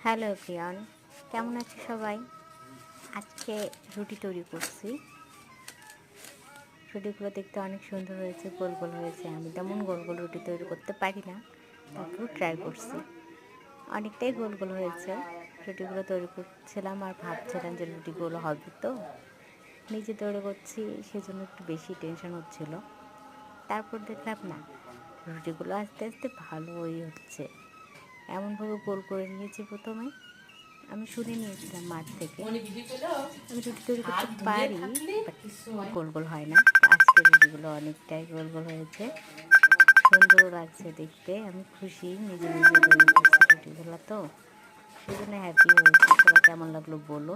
Hello everyone, কেমন আছে সবাই? আজকে রুটি তৈরি করছি। রুটিগুলো দেখতে অনেক সুন্দর হয়েছে, গোল গোল হয়েছে। আমি তেমন গোল গোল রুটি তৈরি করতে পারি না, তারপরেও ট্রাই করছি। অনেকটাই গোল গোল হয়েছে। রুটিগুলো তৈরি করছিলাম আর ভাবছিলাম যে রুটিগুলো হবে তো। নিজে তৈরি করছি, সেজন্য একটু বেশি টেনশন হচ্ছিল। তারপর দেখলাম না, রুটিগুলো আস্তে আস্তে ভালোই হচ্ছে। এমনভাবে গোল করে নিয়েছি প্রথমে। আমি শুনে নিয়েছিলাম মাঠ থেকে আমি রুটি তৈরি করতে পারি, বাট গোল গোল হয় না। আজকে রুটিগুলো অনেকটাই গোল গোল হয়েছে, সুন্দর লাগছে দেখতে। আমি খুশি, নিজে নিজে তৈরি করছি রুটিগুলো, তো সেজন্য হ্যাপি হয়েছে। সবাই কেমন লাগলো বলো,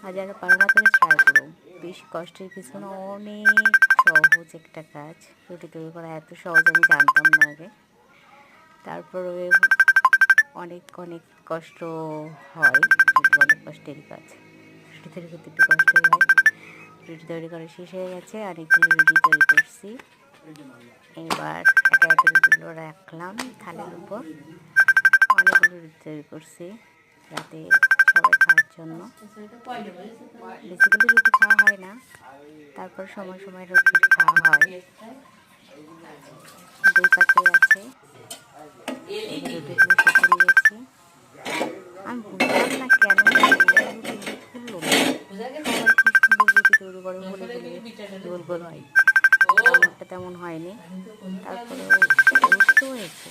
আর যারা পারো না করে ট্রাই করো। বেশি কষ্টের কিছু না, অনেক সহজ একটা কাজ। রুটি তৈরি করা এত সহজ আমি জানতাম না আগে। তারপরে অনেক অনেক কষ্ট হয়, অনেক কষ্টেরই কাজ। রুটি তৈরি করতে একটু কষ্টই হয়। রুটি তৈরি করা শেষ হয়ে গেছে, অনেকগুলো রুটি তৈরি করছি। এবার একে একে রুটিগুলো রাখলাম থালের উপর। অনেকগুলো রুটি তৈরি করছি রাতে সবাই খাওয়ার জন্য। বেসিক্যালি রুটি খাওয়া হয় না, তারপর সময় সময় রুটি খাওয়া হয়। দুই পাতে আছে, রুটিগুলো সেঁকে নিয়েছি। আমি বুঝলাম না কেন রুটি ফুললো না। সবাই কি সুন্দর রুটি তৈরি করে বলে গোল গোল হয়, আমারটা তেমন হয়নি। তারপরে বুঝতে হয়েছে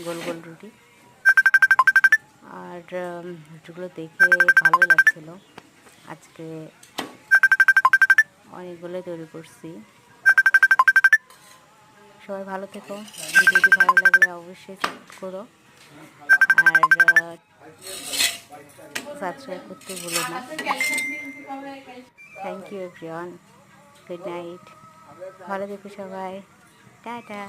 গোল গোল রুটি। আর রুটিগুলো দেখে ভালোই লাগছিল। আজকে অনেকগুলো তৈরি করছি। সবাই ভালো থেকো। ভিডিওটি ভালো লাগলে অবশ্যই সাপোর্ট করো, আর সাবস্ক্রাইব করতে ভুলো না। Thank you everyone, good night, ভালো থেকো সবাই, টাটা।